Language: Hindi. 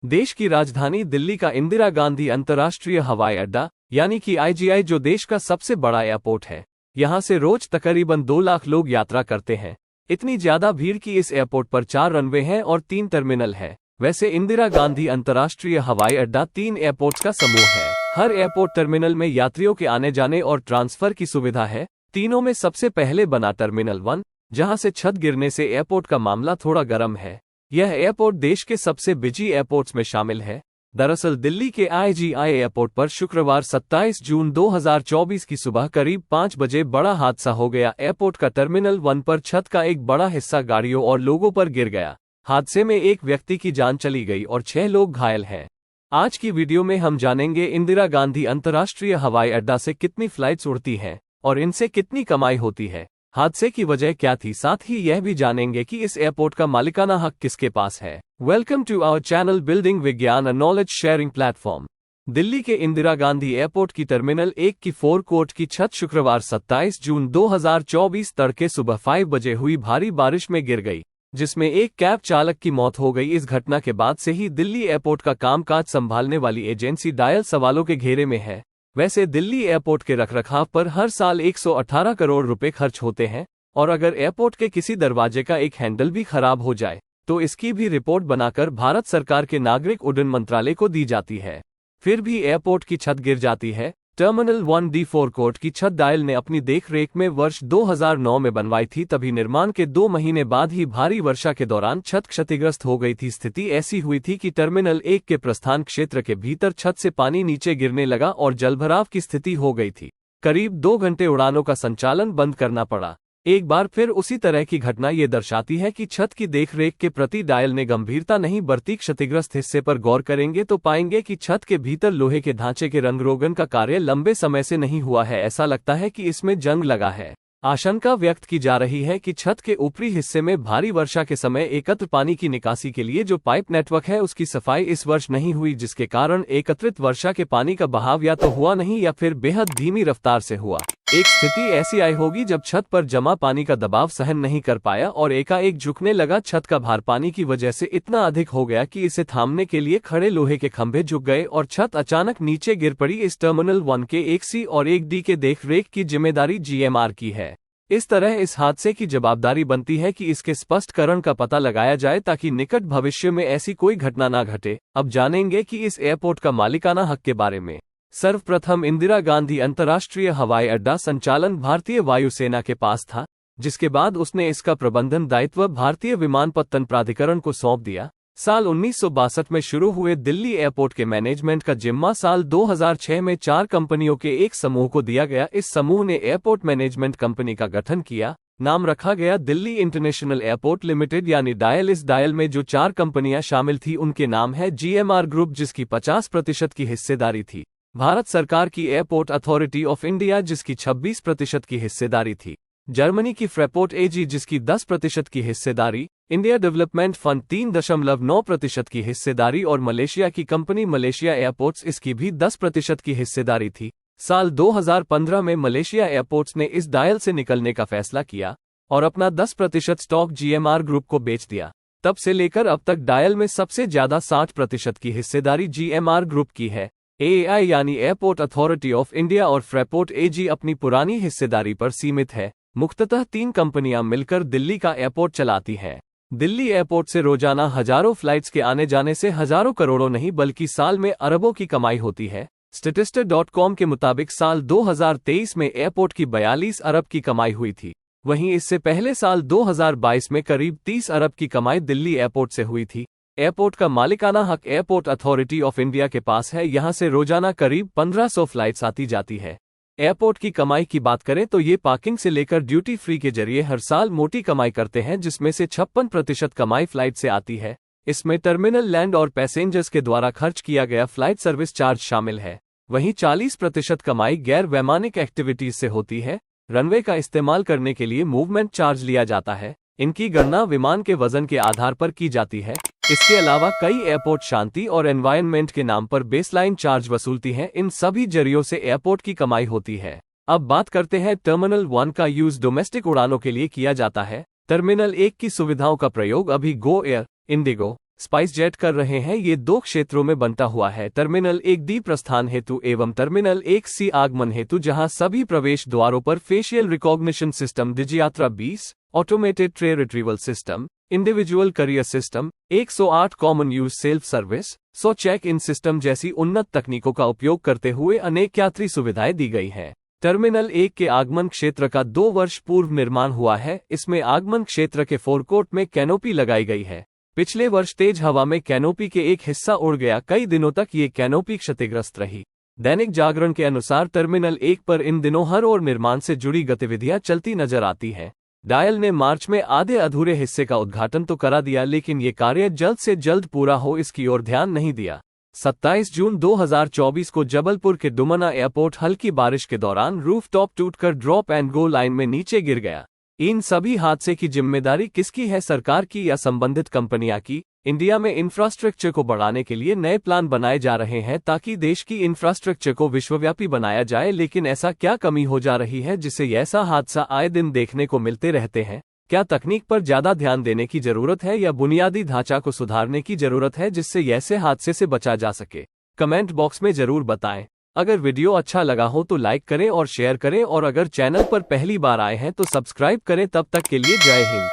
देश की राजधानी दिल्ली का इंदिरा गांधी अंतर्राष्ट्रीय हवाई अड्डा यानी कि IGI जो देश का सबसे बड़ा एयरपोर्ट है, यहां से रोज तकरीबन 2 लाख लोग यात्रा करते हैं। इतनी ज्यादा भीड़ कि इस एयरपोर्ट पर 4 रनवे हैं और 3 टर्मिनल है। वैसे इंदिरा गांधी अंतर्राष्ट्रीय हवाई अड्डा 3 एयरपोर्ट्स का समूह है। हर एयरपोर्ट टर्मिनल में यात्रियों के आने जाने और ट्रांसफर की सुविधा है। तीनों में सबसे पहले बना टर्मिनल 1, जहां से छत गिरने से एयरपोर्ट का मामला थोड़ा गर्म है। यह एयरपोर्ट देश के सबसे बिजी एयरपोर्ट्स में शामिल है। दरअसल दिल्ली के IGI एयरपोर्ट पर शुक्रवार 27 जून 2024 की सुबह करीब 5 बजे बड़ा हादसा हो गया। एयरपोर्ट का टर्मिनल 1 पर छत का एक बड़ा हिस्सा गाड़ियों और लोगों पर गिर गया। हादसे में एक व्यक्ति की जान चली गई और 6 लोग घायल हैं। आज की वीडियो में हम जानेंगे इंदिरा गांधी अंतर्राष्ट्रीय हवाई अड्डा से कितनी फ्लाइट्स उड़ती हैं और इनसे कितनी कमाई होती है, हादसे की वजह क्या थी, साथ ही यह भी जानेंगे कि इस एयरपोर्ट का मालिकाना हक किसके पास है। Welcome to our channel building Vigyan and knowledge sharing platform. Delhi के इंदिरा गांधी एयरपोर्ट की टर्मिनल 1 की 4 कोर्ट की छत शुक्रवार 27 जून 2024 तड़के सुबह 5 बजे हुई भारी बारिश में गिर गई, जिसमें एक कैब चालक की मौत हो गई। इस घटना के बाद से ही दिल्ली एयरपोर्ट का कामकाज संभालने वाली एजेंसी डायल सवालों के घेरे में है। वैसे दिल्ली एयरपोर्ट के रखरखाव पर हर साल 118 करोड़ रुपए खर्च होते हैं और अगर एयरपोर्ट के किसी दरवाजे का एक हैंडल भी खराब हो जाए तो इसकी भी रिपोर्ट बनाकर भारत सरकार के नागरिक उड्डयन मंत्रालय को दी जाती है। फिर भी एयरपोर्ट की छत गिर जाती है। टर्मिनल 1D4 कोर्ट की छत डायल ने अपनी देखरेख में वर्ष 2009 में बनवाई थी। तभी निर्माण के 2 महीने बाद ही भारी वर्षा के दौरान छत क्षतिग्रस्त हो गई थी। स्थिति ऐसी हुई थी कि टर्मिनल 1 के प्रस्थान क्षेत्र के भीतर छत से पानी नीचे गिरने लगा और जलभराव की स्थिति हो गई थी। करीब 2 घंटे उड़ानों का संचालन बंद करना पड़ा। एक बार फिर उसी तरह की घटना ये दर्शाती है कि छत की देखरेख के प्रति डायल ने गंभीरता नहीं बरती। क्षतिग्रस्त हिस्से पर गौर करेंगे तो पाएंगे कि छत के भीतर लोहे के ढांचे के रंगरोगन का कार्य लंबे समय से नहीं हुआ है। ऐसा लगता है कि इसमें जंग लगा है। आशंका व्यक्त की जा रही है कि छत के ऊपरी हिस्से में भारी वर्षा के समय एकत्र पानी की निकासी के लिए जो पाइप नेटवर्क है उसकी सफाई इस वर्ष नहीं हुई, जिसके कारण एकत्रित वर्षा के पानी का बहाव या तो हुआ नहीं या फिर बेहद धीमी रफ्तार से हुआ। एक स्थिति ऐसी आई होगी जब छत पर जमा पानी का दबाव सहन नहीं कर पाया और एकाएक झुकने लगा। छत का भार पानी की वजह से इतना अधिक हो गया कि इसे थामने के लिए खड़े लोहे के खंभे झुक गए और छत अचानक नीचे गिर पड़ी। इस टर्मिनल 1 के 1C और 1D के देखरेख की जिम्मेदारी GMR की है। इस तरह इस हादसे की जवाबदारी बनती है कि इसके स्पष्टीकरण का पता लगाया जाए ताकि निकट भविष्य में ऐसी कोई घटना न घटे। अब जानेंगे कि इस एयरपोर्ट का मालिकाना हक के बारे में। सर्वप्रथम इंदिरा गांधी अंतर्राष्ट्रीय हवाई अड्डा संचालन भारतीय वायुसेना के पास था, जिसके बाद उसने इसका प्रबंधन दायित्व भारतीय विमानपत्तन प्राधिकरण को सौंप दिया। साल 1962 में शुरू हुए दिल्ली एयरपोर्ट के मैनेजमेंट का जिम्मा साल 2006 में 4 कंपनियों के एक समूह को दिया गया। इस समूह ने एयरपोर्ट मैनेजमेंट कंपनी का गठन किया। नाम रखा गया दिल्ली इंटरनेशनल एयरपोर्ट लिमिटेड यानी डायल। इस डायल में जो 4 कंपनियां शामिल थी उनके नाम है GMR ग्रुप, जिसकी 50% की हिस्सेदारी थी, भारत सरकार की एयरपोर्ट अथॉरिटी ऑफ इंडिया जिसकी 26% की हिस्सेदारी थी, जर्मनी की फ्रेपोर्ट AG जिसकी 10% की हिस्सेदारी, इंडिया डेवलपमेंट फंड 3.9% की हिस्सेदारी और मलेशिया की कंपनी मलेशिया एयरपोर्ट्स, इसकी भी 10% की हिस्सेदारी थी। साल 2015 में मलेशिया एयरपोर्ट्स ने इस डायल से निकलने का फैसला किया और अपना 10% स्टॉक GMR ग्रुप को बेच दिया। तब से लेकर अब तक डायल में सबसे ज्यादा 60% की हिस्सेदारी GMR ग्रुप की है। AAI यानी एयरपोर्ट अथॉरिटी ऑफ इंडिया और फ्रेपोर्ट AG अपनी पुरानी हिस्सेदारी पर सीमित है। मुख्यतः 3 कंपनियां मिलकर दिल्ली का एयरपोर्ट चलाती हैं। दिल्ली एयरपोर्ट से रोजाना हजारों फ्लाइट्स के आने जाने से हजारों करोड़ों नहीं बल्कि साल में अरबों की कमाई होती है। Statista.com के मुताबिक साल 2023 में एयरपोर्ट की 42 अरब की कमाई हुई थी। वहीं इससे पहले साल 2022 में करीब 30 अरब की कमाई दिल्ली एयरपोर्ट से हुई थी। एयरपोर्ट का मालिकाना हक एयरपोर्ट अथॉरिटी ऑफ इंडिया के पास है। यहां से रोजाना करीब 1500 फ्लाइट्स आती जाती है। एयरपोर्ट की कमाई की बात करें तो ये पार्किंग से लेकर ड्यूटी फ्री के जरिए हर साल मोटी कमाई करते हैं, जिसमें से 56% कमाई फ्लाइट से आती है। इसमें टर्मिनल लैंड और पैसेंजर्स के द्वारा खर्च किया गया फ्लाइट सर्विस चार्ज शामिल है। वहीं 40% कमाई गैर वैमानिक एक्टिविटीज से होती है। रनवे का इस्तेमाल करने के लिए मूवमेंट चार्ज लिया जाता है। इनकी गणना विमान के वजन के आधार पर की जाती है। इसके अलावा कई एयरपोर्ट शांति और एनवायरनमेंट के नाम पर बेसलाइन चार्ज वसूलती हैं। इन सभी जरियों से एयरपोर्ट की कमाई होती है। अब बात करते हैं टर्मिनल 1 का यूज डोमेस्टिक उड़ानों के लिए किया जाता है। टर्मिनल 1 की सुविधाओं का प्रयोग अभी Go Air, Indigo, spice jet कर रहे हैं। ये 2 क्षेत्रों में बनता हुआ है, टर्मिनल 1D प्रस्थान हेतु एवं टर्मिनल 1C आगमन हेतु, जहां सभी प्रवेश द्वारों पर facial recognition system, DigiYatra 20, automated tray retrieval system, individual carrier system, 108 common use self service, 100 check in system जैसी उन्नत तकनीकों का उपयोग करते हुए अनेक यात्री सुविधाएं दी गई हैं। टर्मिनल 1 के आगमन क्षेत्र का 2 वर्ष पूर्व निर्माण हुआ है। इसमें आगमन क्षेत्र के फोरकोर्ट में कैनोपी लगाई गई है। पिछले वर्ष तेज हवा में कैनोपी के एक हिस्सा उड़ गया। कई दिनों तक ये कैनोपी क्षतिग्रस्त रही। दैनिक जागरण के अनुसार टर्मिनल 1 पर इन दिनों हर ओर निर्माण से जुड़ी गतिविधियां चलती नजर आती हैं। डायल ने मार्च में आधे अधूरे हिस्से का उद्घाटन तो करा दिया, लेकिन ये कार्य जल्द से जल्द पूरा हो इसकी ओर ध्यान नहीं दिया। 27 जून 2024 को जबलपुर के डुमना एयरपोर्ट हल्की बारिश के दौरान रूफटॉप टूटकर ड्रॉप एंड गो लाइन में नीचे गिर गया। इन सभी हादसे की जिम्मेदारी किसकी है, सरकार की या संबंधित कंपनियां की? इंडिया में इंफ्रास्ट्रक्चर को बढ़ाने के लिए नए प्लान बनाए जा रहे हैं ताकि देश की इंफ्रास्ट्रक्चर को विश्वव्यापी बनाया जाए, लेकिन ऐसा क्या कमी हो जा रही है जिससे ऐसा हादसा आए दिन देखने को मिलते रहते हैं? क्या तकनीक पर ज्यादा ध्यान देने की जरूरत है या बुनियादी ढांचा को सुधारने की जरूरत है जिससे ऐसे हादसे से बचा जा सके? कमेंट बॉक्स में जरूर बताएं। अगर वीडियो अच्छा लगा हो तो लाइक करें और शेयर करें, और अगर चैनल पर पहली बार आए हैं तो सब्सक्राइब करें। तब तक के लिए जय हिंद।